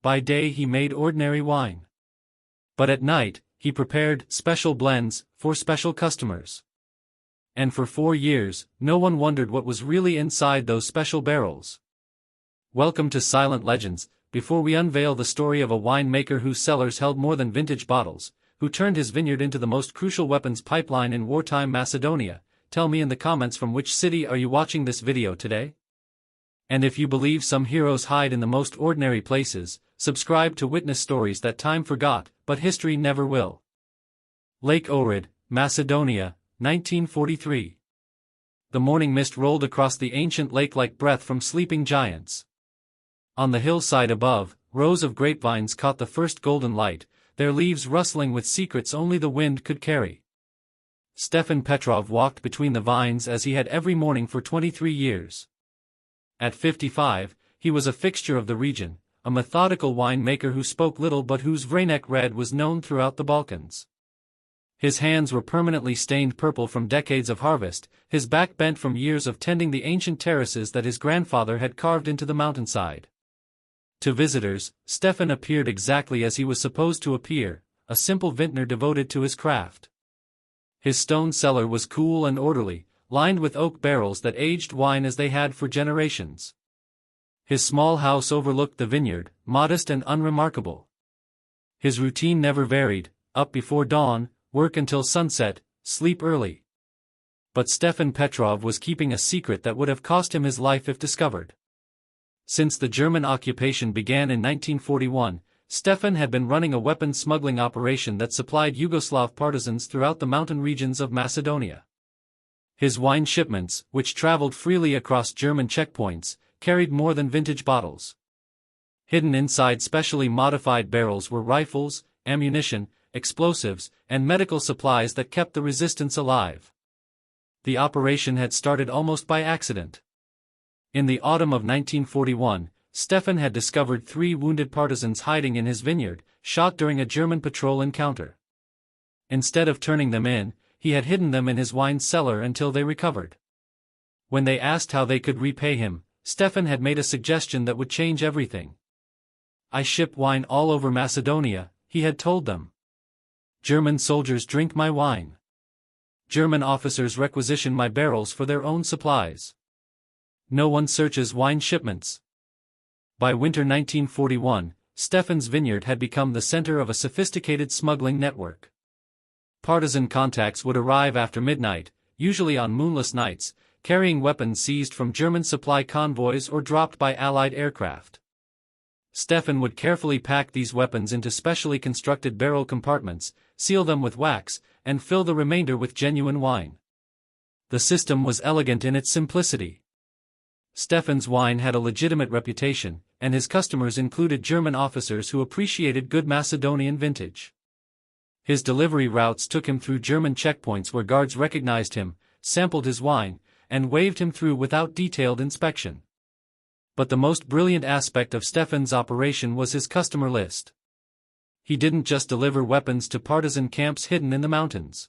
By day he made ordinary wine. But at night, he prepared special blends for special customers. And for 4 years, no one wondered what was really inside those special barrels. Welcome to Silent Legends. Before we unveil the story of a winemaker whose cellars held more than vintage bottles, who turned his vineyard into the most crucial weapons pipeline in wartime Macedonia, tell me in the comments from which city are you watching this video today? And if you believe some heroes hide in the most ordinary places, subscribe to witness stories that time forgot, but history never will. Lake Ohrid, Macedonia, 1943. The morning mist rolled across the ancient lake like breath from sleeping giants. On the hillside above, rows of grapevines caught the first golden light, their leaves rustling with secrets only the wind could carry. Stefan Petrov walked between the vines as he had every morning for 23 years. At 55, he was a fixture of the region, a methodical winemaker who spoke little but whose Vranec red was known throughout the Balkans. His hands were permanently stained purple from decades of harvest, his back bent from years of tending the ancient terraces that his grandfather had carved into the mountainside. To visitors, Stefan appeared exactly as he was supposed to appear, a simple vintner devoted to his craft. His stone cellar was cool and orderly, lined with oak barrels that aged wine as they had for generations. His small house overlooked the vineyard, modest and unremarkable. His routine never varied: up before dawn, work until sunset, sleep early. But Stefan Petrov was keeping a secret that would have cost him his life if discovered. Since the German occupation began in 1941, Stefan had been running a weapons smuggling operation that supplied Yugoslav partisans throughout the mountain regions of Macedonia. His wine shipments, which traveled freely across German checkpoints, carried more than vintage bottles. Hidden inside specially modified barrels were rifles, ammunition, explosives, and medical supplies that kept the resistance alive. The operation had started almost by accident. In the autumn of 1941, Stefan had discovered 3 wounded partisans hiding in his vineyard, shot during a German patrol encounter. Instead of turning them in, he had hidden them in his wine cellar until they recovered. When they asked how they could repay him, Stefan had made a suggestion that would change everything. "I ship wine all over Macedonia," he had told them. "German soldiers drink my wine. German officers requisition my barrels for their own supplies. No one searches wine shipments." By winter 1941, Stefan's vineyard had become the center of a sophisticated smuggling network. Partisan contacts would arrive after midnight, usually on moonless nights, carrying weapons seized from German supply convoys or dropped by Allied aircraft. Stefan would carefully pack these weapons into specially constructed barrel compartments, seal them with wax, and fill the remainder with genuine wine. The system was elegant in its simplicity. Stefan's wine had a legitimate reputation, and his customers included German officers who appreciated good Macedonian vintage. His delivery routes took him through German checkpoints where guards recognized him, sampled his wine, and waved him through without detailed inspection. But the most brilliant aspect of Stefan's operation was his customer list. He didn't just deliver weapons to partisan camps hidden in the mountains.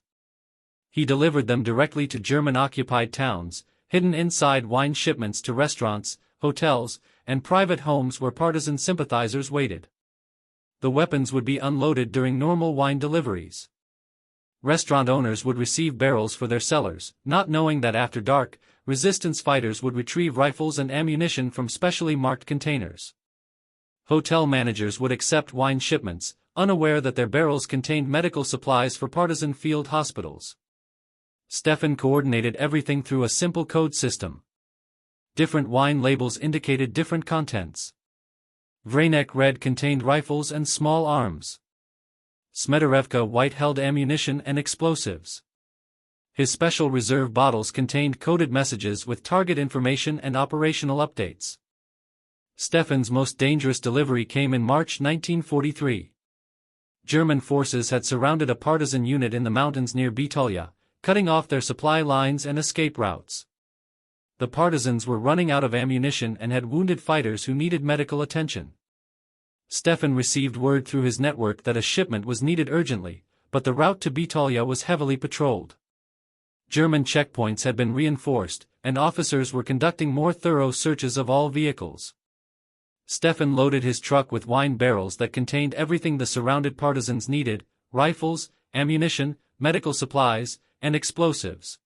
He delivered them directly to German-occupied towns, hidden inside wine shipments to restaurants, hotels, and private homes where partisan sympathizers waited. The weapons would be unloaded during normal wine deliveries. Restaurant owners would receive barrels for their cellars, not knowing that after dark, resistance fighters would retrieve rifles and ammunition from specially marked containers. Hotel managers would accept wine shipments, unaware that their barrels contained medical supplies for partisan field hospitals. Stefan coordinated everything through a simple code system. Different wine labels indicated different contents. Vranec red contained rifles and small arms. Smederevka white held ammunition and explosives. His special reserve bottles contained coded messages with target information and operational updates. Stefan's most dangerous delivery came in March 1943. German forces had surrounded a partisan unit in the mountains near Bitolia, cutting off their supply lines and escape routes. The partisans were running out of ammunition and had wounded fighters who needed medical attention. Stefan received word through his network that a shipment was needed urgently, but the route to Bitolia was heavily patrolled. German checkpoints had been reinforced, and officers were conducting more thorough searches of all vehicles. Stefan loaded his truck with wine barrels that contained everything the surrounded partisans needed: rifles, ammunition, medical supplies, and explosives.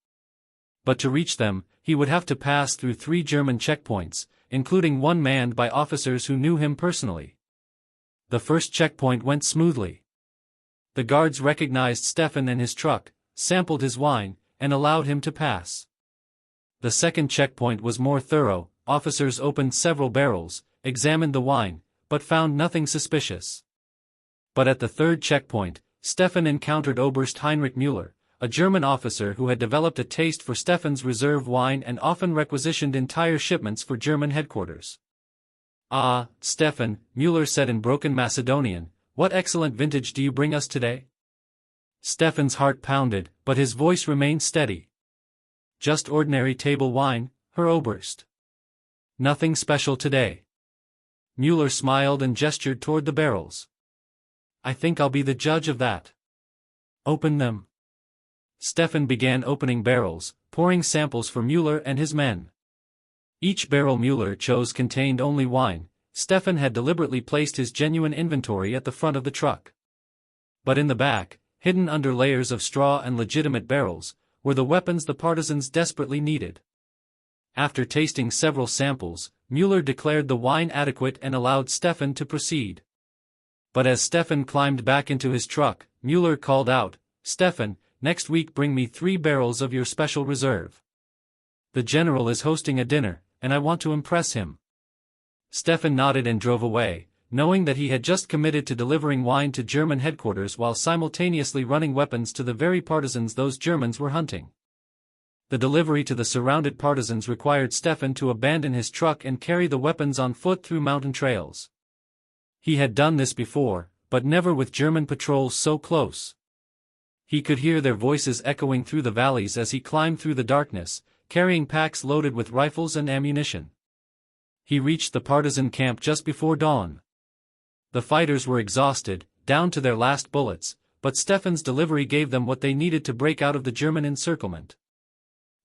But to reach them, he would have to pass through 3 German checkpoints, including one manned by officers who knew him personally. The first checkpoint went smoothly. The guards recognized Stefan and his truck, sampled his wine, and allowed him to pass. The second checkpoint was more thorough. Officers opened several barrels, examined the wine, but found nothing suspicious. But at the third checkpoint, Stefan encountered Oberst Heinrich Müller, a German officer who had developed a taste for Stefan's reserve wine and often requisitioned entire shipments for German headquarters. "Ah, Stefan," Müller said in broken Macedonian, "what excellent vintage do you bring us today?" Stefan's heart pounded, but his voice remained steady. "Just ordinary table wine, Herr Oberst. Nothing special today." Müller smiled and gestured toward the barrels. "I think I'll be the judge of that. Open them." Stefan began opening barrels, pouring samples for Müller and his men. Each barrel Müller chose contained only wine. Stefan had deliberately placed his genuine inventory at the front of the truck. But in the back, hidden under layers of straw and legitimate barrels, were the weapons the partisans desperately needed. After tasting several samples, Müller declared the wine adequate and allowed Stefan to proceed. But as Stefan climbed back into his truck, Müller called out, "Stefan, next week bring me 3 barrels of your special reserve. The general is hosting a dinner, and I want to impress him." Stefan nodded and drove away, knowing that he had just committed to delivering wine to German headquarters while simultaneously running weapons to the very partisans those Germans were hunting. The delivery to the surrounded partisans required Stefan to abandon his truck and carry the weapons on foot through mountain trails. He had done this before, but never with German patrols so close. He could hear their voices echoing through the valleys as he climbed through the darkness, carrying packs loaded with rifles and ammunition. He reached the partisan camp just before dawn. The fighters were exhausted, down to their last bullets, but Stefan's delivery gave them what they needed to break out of the German encirclement.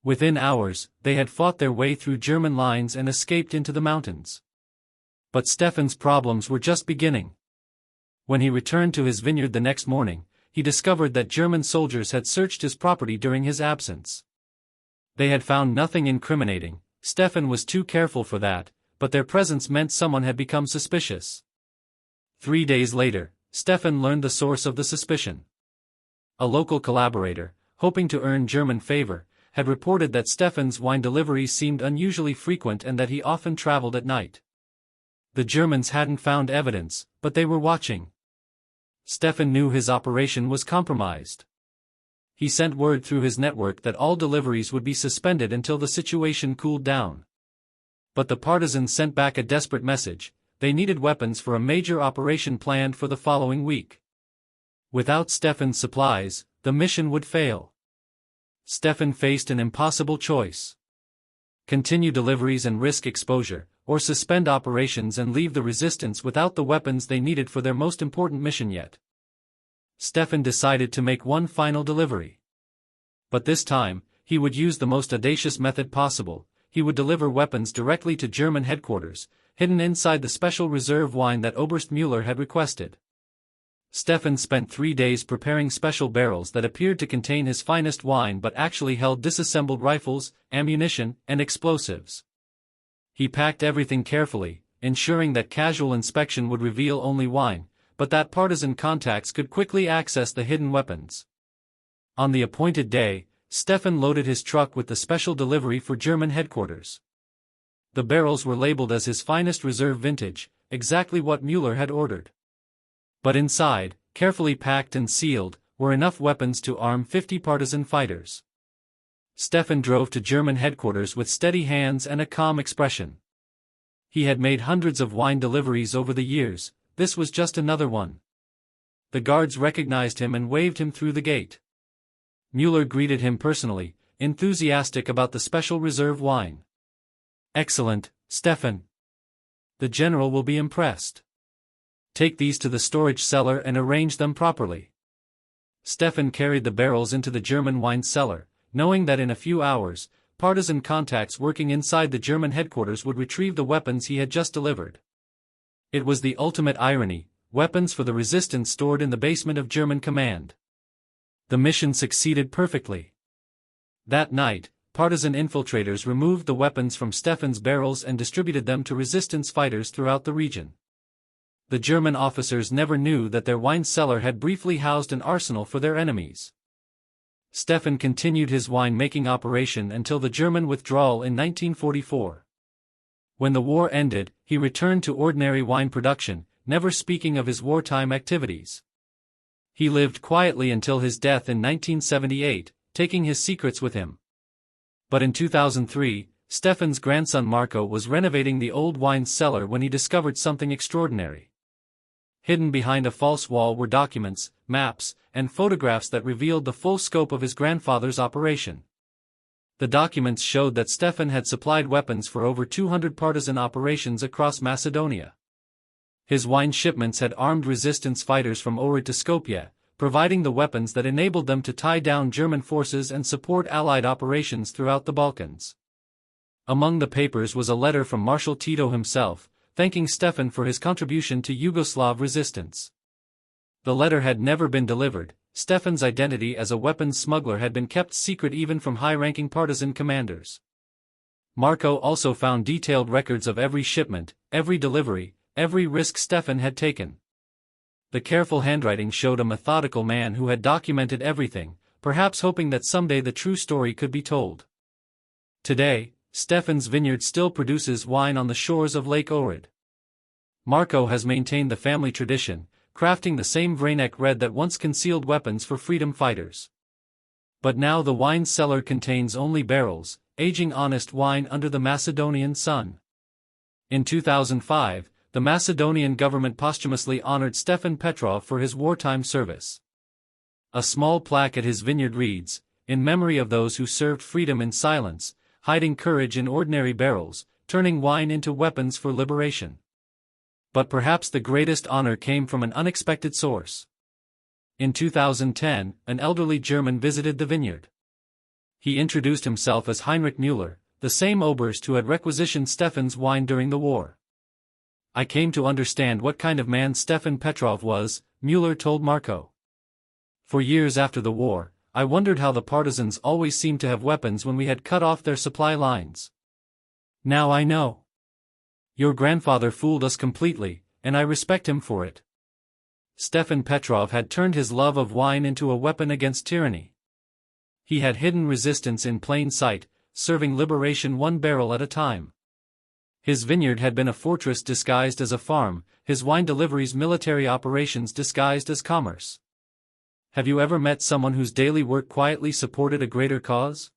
Within hours, they had fought their way through German lines and escaped into the mountains. But Stefan's problems were just beginning. When he returned to his vineyard the next morning, he discovered that German soldiers had searched his property during his absence. They had found nothing incriminating. Stefan was too careful for that, but their presence meant someone had become suspicious. 3 days later, Stefan learned the source of the suspicion. A local collaborator, hoping to earn German favor, had reported that Stefan's wine deliveries seemed unusually frequent and that he often traveled at night. The Germans hadn't found evidence, but they were watching. Stefan knew his operation was compromised. He sent word through his network that all deliveries would be suspended until the situation cooled down. But the partisans sent back a desperate message: they needed weapons for a major operation planned for the following week. Without Stefan's supplies, the mission would fail. Stefan faced an impossible choice. Continue deliveries and risk exposure, or suspend operations and leave the resistance without the weapons they needed for their most important mission yet. Stefan decided to make one final delivery. But this time, he would use the most audacious method possible. He would deliver weapons directly to German headquarters, hidden inside the special reserve wine that Oberst Müller had requested. Stefan spent 3 days preparing special barrels that appeared to contain his finest wine but actually held disassembled rifles, ammunition, and explosives. He packed everything carefully, ensuring that casual inspection would reveal only wine, but that partisan contacts could quickly access the hidden weapons. On the appointed day, Stefan loaded his truck with the special delivery for German headquarters. The barrels were labeled as his finest reserve vintage, exactly what Müller had ordered. But inside, carefully packed and sealed, were enough weapons to arm 50 partisan fighters. Stefan drove to German headquarters with steady hands and a calm expression. He had made hundreds of wine deliveries over the years. This was just another one. The guards recognized him and waved him through the gate. Müller greeted him personally, enthusiastic about the special reserve wine. "Excellent, Stefan. The general will be impressed. Take these to the storage cellar and arrange them properly." Stefan carried the barrels into the German wine cellar, knowing that in a few hours, partisan contacts working inside the German headquarters would retrieve the weapons he had just delivered. It was the ultimate irony, weapons for the resistance stored in the basement of German command. The mission succeeded perfectly. That night, partisan infiltrators removed the weapons from Stefan's barrels and distributed them to resistance fighters throughout the region. The German officers never knew that their wine cellar had briefly housed an arsenal for their enemies. Stefan continued his wine-making operation until the German withdrawal in 1944. When the war ended, he returned to ordinary wine production, never speaking of his wartime activities. He lived quietly until his death in 1978, taking his secrets with him. But in 2003, Stefan's grandson Marco was renovating the old wine cellar when he discovered something extraordinary. Hidden behind a false wall were documents, maps, and photographs that revealed the full scope of his grandfather's operation. The documents showed that Stefan had supplied weapons for over 200 partisan operations across Macedonia. His wine shipments had armed resistance fighters from Ohrid to Skopje, providing the weapons that enabled them to tie down German forces and support Allied operations throughout the Balkans. Among the papers was a letter from Marshal Tito himself, thanking Stefan for his contribution to Yugoslav resistance. The letter had never been delivered. Stefan's identity as a weapons smuggler had been kept secret even from high-ranking partisan commanders. Marco also found detailed records of every shipment, every delivery, every risk Stefan had taken. The careful handwriting showed a methodical man who had documented everything, perhaps hoping that someday the true story could be told. Today, Stefan's vineyard still produces wine on the shores of Lake Ohrid. Marco has maintained the family tradition, crafting the same Vranec red that once concealed weapons for freedom fighters. But now the wine cellar contains only barrels, aging honest wine under the Macedonian sun. In 2005, the Macedonian government posthumously honored Stefan Petrov for his wartime service. A small plaque at his vineyard reads, "In memory of those who served freedom in silence, hiding courage in ordinary barrels, turning wine into weapons for liberation." But perhaps the greatest honor came from an unexpected source. In 2010, an elderly German visited the vineyard. He introduced himself as Heinrich Müller, the same Oberst who had requisitioned Stefan's wine during the war. "I came to understand what kind of man Stefan Petrov was," Müller told Marco. "For years after the war, I wondered how the partisans always seemed to have weapons when we had cut off their supply lines. Now I know. Your grandfather fooled us completely, and I respect him for it." Stefan Petrov had turned his love of wine into a weapon against tyranny. He had hidden resistance in plain sight, serving liberation one barrel at a time. His vineyard had been a fortress disguised as a farm, his wine deliveries military operations disguised as commerce. Have you ever met someone whose daily work quietly supported a greater cause?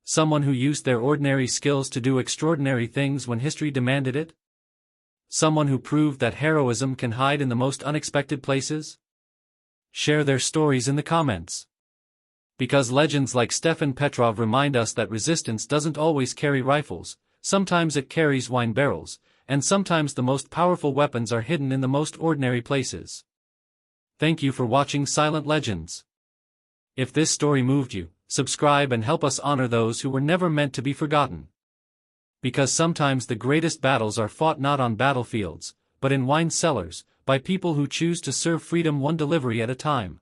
Someone who used their ordinary skills to do extraordinary things when history demanded it? Someone who proved that heroism can hide in the most unexpected places? Share their stories in the comments. Because legends like Stefan Petrov remind us that resistance doesn't always carry rifles, sometimes it carries wine barrels, and sometimes the most powerful weapons are hidden in the most ordinary places. Thank you for watching Silent Legends. If this story moved you, subscribe and help us honor those who were never meant to be forgotten. Because sometimes the greatest battles are fought not on battlefields, but in wine cellars, by people who choose to serve freedom one delivery at a time.